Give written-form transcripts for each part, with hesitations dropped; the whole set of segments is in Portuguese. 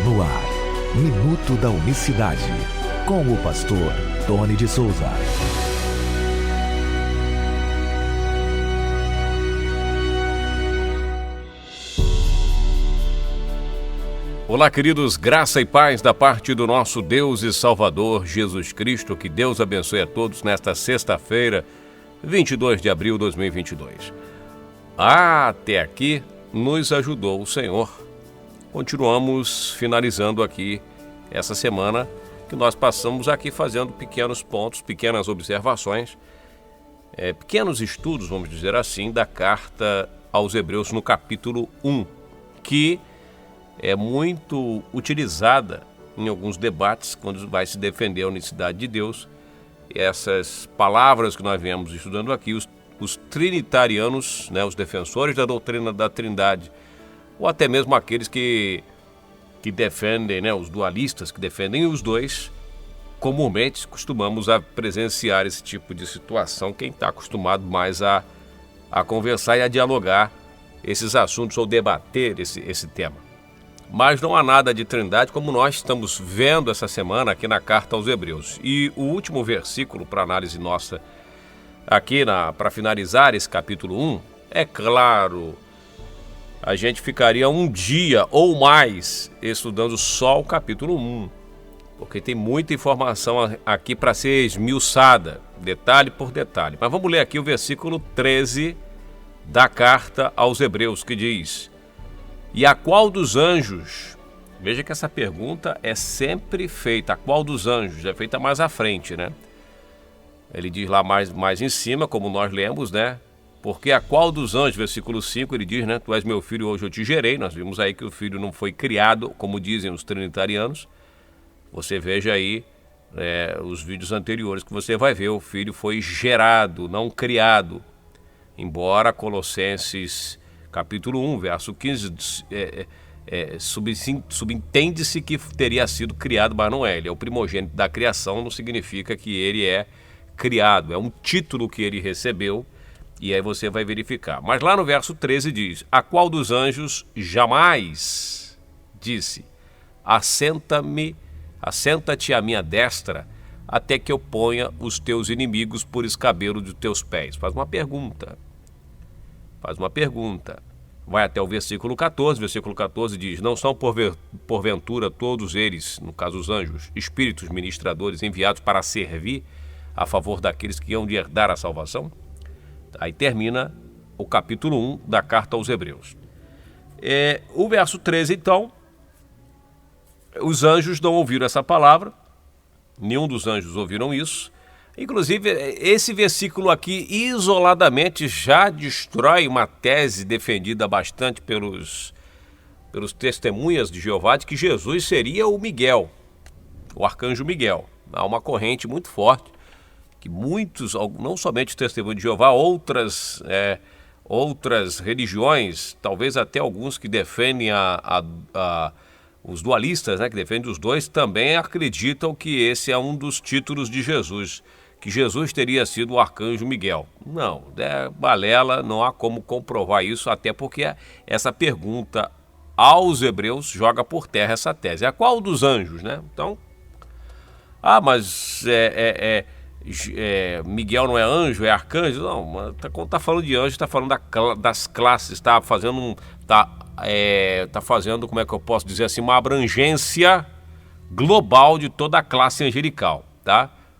No ar, Minuto da Unicidade, com o pastor Tony de Souza. Olá, queridos, graça e paz da parte do nosso Deus e Salvador Jesus Cristo. Que Deus abençoe a todos nesta sexta-feira, 22 de abril de 2022. Até aqui nos ajudou o Senhor. Continuamos finalizando aqui essa semana que nós passamos aqui fazendo pequenos pontos, pequenas observações, pequenos estudos, vamos dizer assim, da carta aos Hebreus no capítulo 1, que é muito utilizada em alguns debates quando vai se defender a unicidade de Deus. Essas palavras que nós viemos estudando aqui, os trinitarianos, os defensores da doutrina da Trindade, ou até mesmo aqueles que defendem, os dualistas que defendem os dois, comumente costumamos a presenciar esse tipo de situação, quem está acostumado mais a conversar e a dialogar esses assuntos ou debater esse tema. Mas não há nada de Trindade como nós estamos vendo essa semana aqui na carta aos Hebreus. E o último versículo para análise nossa aqui para finalizar esse capítulo 1, é claro, a gente ficaria um dia ou mais estudando só o capítulo 1, porque tem muita informação aqui para ser esmiuçada, detalhe por detalhe. Mas vamos ler aqui o versículo 13 da carta aos Hebreus, que diz: e a qual dos anjos, veja que essa pergunta é sempre feita, a qual dos anjos, é feita mais à frente, Ele diz lá mais em cima, como nós lemos, porque a qual dos anjos, versículo 5, ele diz, tu és meu filho, hoje eu te gerei. Nós vimos aí que o filho não foi criado, como dizem os trinitarianos. Você veja aí os vídeos anteriores que você vai ver, o filho foi gerado, não criado. Embora Colossenses capítulo 1, verso 15, subentende-se que teria sido criado, mas não é. Ele é o primogênito da criação, não significa que ele é criado. É um título que ele recebeu, e aí você vai verificar. Mas lá no verso 13 diz: a qual dos anjos jamais disse: assenta-te à minha destra, até que eu ponha os teus inimigos por escabelo de teus pés. Faz uma pergunta. Vai até o versículo 14. Versículo 14 diz: não são porventura todos eles, no caso os anjos, espíritos ministradores enviados para servir a favor daqueles que hão de herdar a salvação? Aí termina o capítulo 1 da carta aos Hebreus. O verso 13, então, os anjos não ouviram essa palavra, nenhum dos anjos ouviram isso. Inclusive, esse versículo aqui, isoladamente, já destrói uma tese defendida bastante pelos testemunhas de Jeová, de que Jesus seria o Miguel, o arcanjo Miguel. Há uma corrente muito forte, que muitos, não somente os testemunhos de Jeová, outras religiões, talvez até alguns que defendem os dualistas, que defendem os dois, também acreditam que esse é um dos títulos de Jesus, que Jesus teria sido o arcanjo Miguel. Não, balela, não há como comprovar isso, até porque essa pergunta aos Hebreus joga por terra essa tese. A qual dos anjos, Então, mas Miguel não é anjo, é arcanjo? Não, quando está falando de anjo, está falando das classes, está fazendo, como é que eu posso dizer assim, uma abrangência global de toda a classe angelical,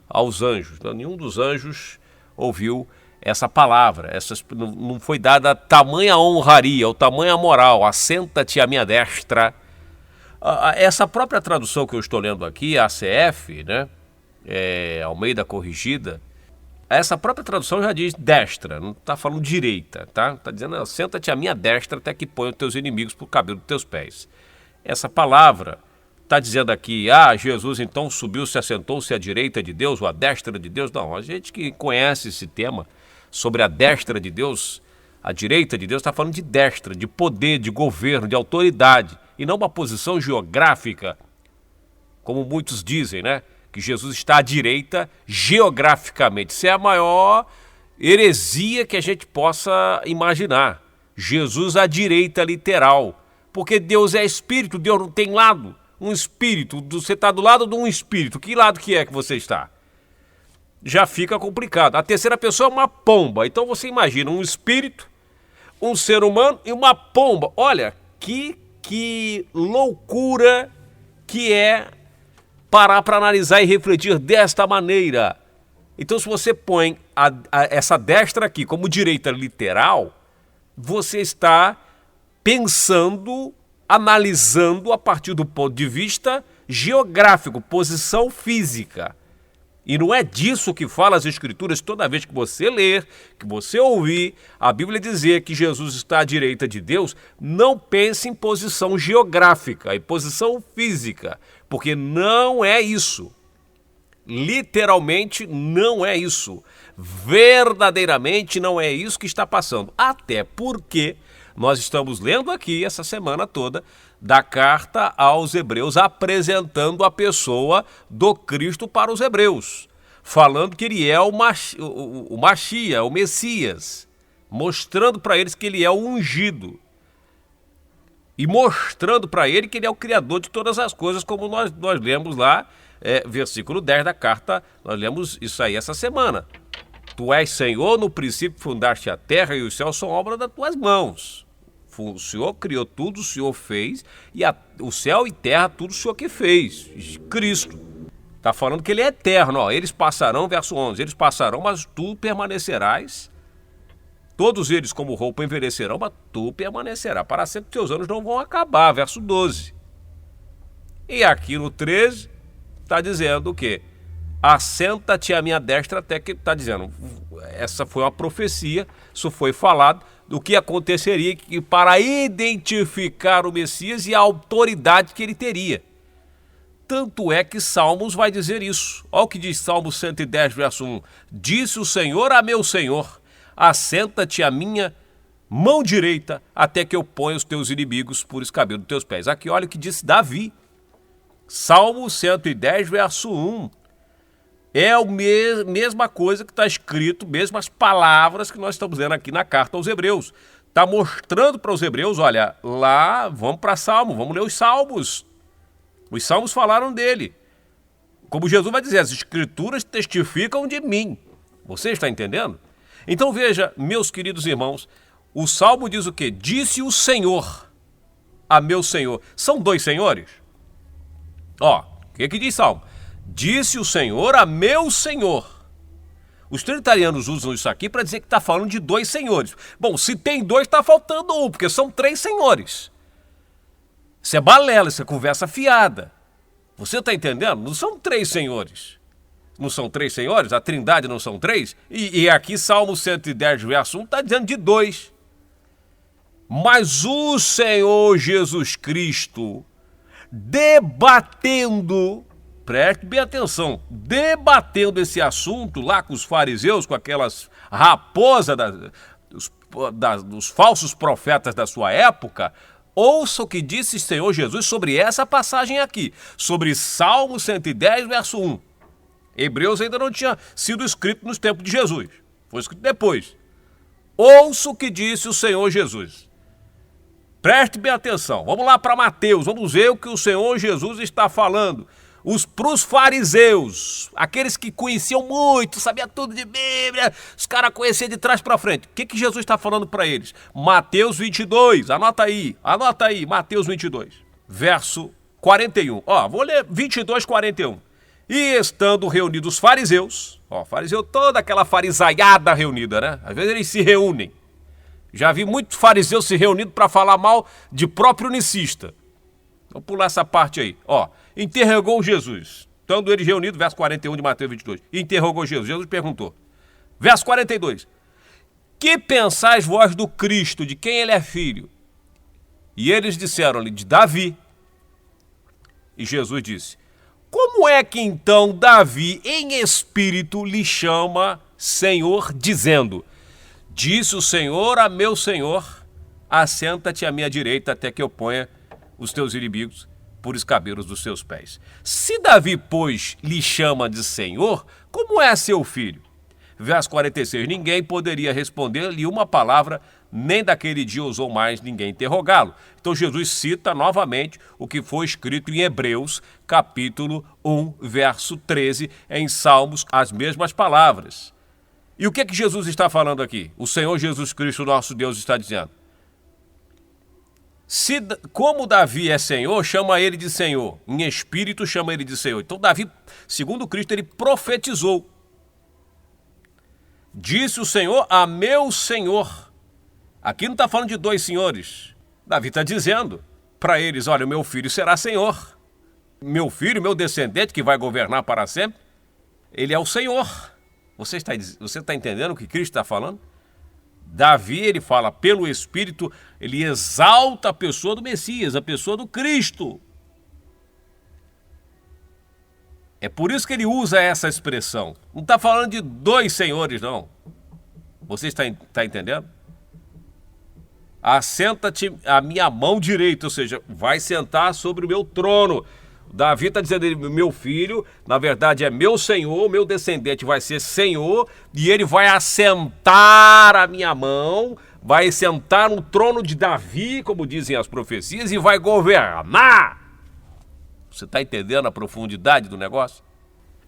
aos anjos. Então, nenhum dos anjos ouviu essa palavra, não foi dada tamanha honraria, ou tamanha moral, assenta-te à minha destra. Essa própria tradução que eu estou lendo aqui, a ACF, Almeida Corrigida, essa própria tradução já diz destra, não está falando direita, está dizendo senta-te à minha destra até que ponha os teus inimigos por cabelo dos teus pés. Essa palavra está dizendo aqui, Jesus então subiu-se, assentou-se à direita de Deus, ou à destra de Deus. Não, a gente que conhece esse tema sobre a destra de Deus, a direita de Deus, está falando de destra, de poder, de governo, de autoridade, e não uma posição geográfica, como muitos dizem, que Jesus está à direita geograficamente. Isso é a maior heresia que a gente possa imaginar. Jesus à direita literal. Porque Deus é espírito, Deus não tem lado. Um espírito, você está do lado de um espírito. Que lado que é que você está? Já fica complicado. A terceira pessoa é uma pomba. Então você imagina um espírito, um ser humano e uma pomba. Olha, que loucura que é parar para analisar e refletir desta maneira. Então, se você põe essa destra aqui como direita literal, você está pensando, analisando a partir do ponto de vista geográfico, posição física. E não é disso que fala as Escrituras toda vez que você ler, que você ouvir a Bíblia dizer que Jesus está à direita de Deus. Não pense em posição geográfica, em posição física, porque não é isso. Literalmente não é isso. Verdadeiramente não é isso que está passando. Até porque nós estamos lendo aqui essa semana toda da carta aos Hebreus, apresentando a pessoa do Cristo para os hebreus, falando que ele é o Machia, o Messias, mostrando para eles que ele é o ungido e mostrando para ele que ele é o Criador de todas as coisas, como nós lemos lá, versículo 10 da carta, nós lemos isso aí essa semana. Tu és Senhor, no princípio fundaste a terra e os céus são obra das tuas mãos. O Senhor criou tudo, o Senhor fez, e o céu e terra, tudo o Senhor que fez. Cristo. Está falando que ele é eterno. Ó. Eles passarão, verso 11, eles passarão, mas tu permanecerás. Todos eles como roupa envelhecerão, mas tu permanecerás. Para sempre teus anos não vão acabar. Verso 12. E aqui no 13, está dizendo o quê? Assenta-te à minha destra, até que está dizendo, essa foi uma profecia, isso foi falado, do que aconteceria para identificar o Messias e a autoridade que ele teria. Tanto é que Salmos vai dizer isso. Olha o que diz Salmo 110, verso 1. Disse o Senhor a meu Senhor, assenta-te à minha mão direita, até que eu ponha os teus inimigos por escabelo dos teus pés. Aqui olha o que disse Davi. Salmo 110, verso 1. É a mesma coisa que está escrito, mesmas palavras que nós estamos lendo aqui na carta aos Hebreus. Está mostrando para os Hebreus, olha, lá, vamos para Salmo, vamos ler os Salmos. Os Salmos falaram dele. Como Jesus vai dizer, as Escrituras testificam de mim. Você está entendendo? Então veja, meus queridos irmãos, o Salmo diz o quê? Disse o Senhor a meu Senhor. São dois senhores? Ó, o que diz Salmo? Disse o Senhor a meu Senhor. Os trinitarianos usam isso aqui para dizer que está falando de dois senhores. Bom, se tem dois, está faltando um, porque são três senhores. Isso é balela, isso é conversa fiada. Você está entendendo? Não são três senhores. Não são três senhores? A trindade não são três? E aqui Salmo 110, verso 1, está dizendo de dois. Mas o Senhor Jesus Cristo, debatendo... Preste bem atenção, debatendo esse assunto lá com os fariseus, com aquelas raposas dos falsos profetas da sua época, ouça o que disse o Senhor Jesus sobre essa passagem aqui, sobre Salmo 110, verso 1. Hebreus ainda não tinha sido escrito nos tempos de Jesus, foi escrito depois. Ouça o que disse o Senhor Jesus. Preste bem atenção, vamos lá para Mateus, vamos ver o que o Senhor Jesus está falando. Para os fariseus, aqueles que conheciam muito, sabiam tudo de Bíblia, os caras conheciam de trás para frente. O que Jesus está falando para eles? Mateus 22, anota aí, Mateus 22, verso 41. Ó, vou ler 22, 41. E estando reunidos os fariseus, fariseu, toda aquela farisaiada reunida, né? Às vezes eles se reúnem. Já vi muitos fariseus se reunindo para falar mal de próprio unicista. Vou pular essa parte aí, interrogou Jesus, estando eles reunidos, verso 41 de Mateus 22, interrogou Jesus, Jesus perguntou, verso 42, que pensais vós do Cristo, de quem ele é filho? E eles disseram-lhe, de Davi. E Jesus disse, como é que então Davi, em espírito, lhe chama Senhor, dizendo, disse o Senhor a meu Senhor, assenta-te à minha direita até que eu ponha os teus inimigos por escabelos dos seus pés. Se Davi, pois, lhe chama de Senhor, como é seu filho? Verso 46, ninguém poderia responder-lhe uma palavra nem daquele dia ousou mais ninguém interrogá-lo. Então Jesus cita novamente o que foi escrito em Hebreus, capítulo 1, verso 13, em Salmos, as mesmas palavras. E o que é que Jesus está falando aqui? O Senhor Jesus Cristo, nosso Deus, está dizendo: como Davi é Senhor, chama ele de Senhor. Em espírito, chama ele de Senhor. Então Davi, segundo Cristo, ele profetizou. Disse o Senhor a meu Senhor. Aqui não está falando de dois senhores. Davi está dizendo para eles: olha, o meu filho será Senhor. Meu filho, meu descendente, que vai governar para sempre, ele é o Senhor. Você está entendendo o que Cristo está falando? Davi, ele fala pelo Espírito, ele exalta a pessoa do Messias, a pessoa do Cristo. É por isso que ele usa essa expressão. Não está falando de dois senhores, não. Você está entendendo? Assenta-te à minha mão direita, ou seja, vai sentar sobre o meu trono. Davi está dizendo: meu filho, na verdade é meu Senhor, meu descendente vai ser Senhor, e ele vai assentar a minha mão, vai sentar no trono de Davi, como dizem as profecias, e vai governar. Você está entendendo a profundidade do negócio?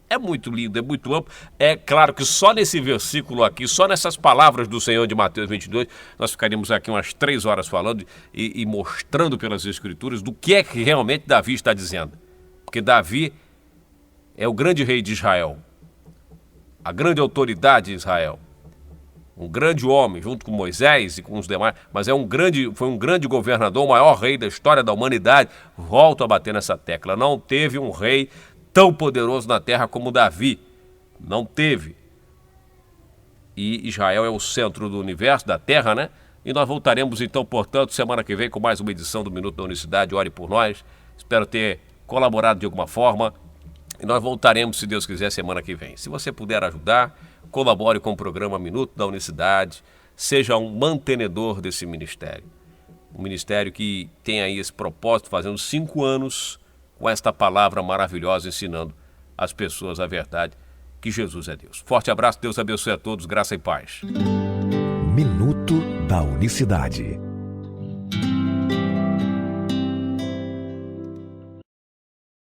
É muito lindo, é muito amplo. É claro que só nesse versículo aqui, só nessas palavras do Senhor de Mateus 22, nós ficaríamos aqui umas 3 horas falando e mostrando pelas Escrituras do que é que realmente Davi está dizendo. Porque Davi é o grande rei de Israel, a grande autoridade de Israel, um grande homem, junto com Moisés e com os demais, mas foi um grande governador, o maior rei da história da humanidade. Volto a bater nessa tecla: não teve um rei tão poderoso na terra como Davi, não teve. E Israel é o centro do universo, da terra, né? E nós voltaremos então, portanto, semana que vem com mais uma edição do Minuto da Unicidade. Ore por nós, espero ter colaborado de alguma forma, e nós voltaremos, se Deus quiser, semana que vem. Se você puder ajudar, colabore com o programa Minuto da Unicidade, seja um mantenedor desse ministério. Um ministério que tem aí esse propósito, fazendo 5 anos com esta palavra maravilhosa, ensinando às pessoas a verdade, que Jesus é Deus. Forte abraço, Deus abençoe a todos, graça e paz. Minuto da Unicidade.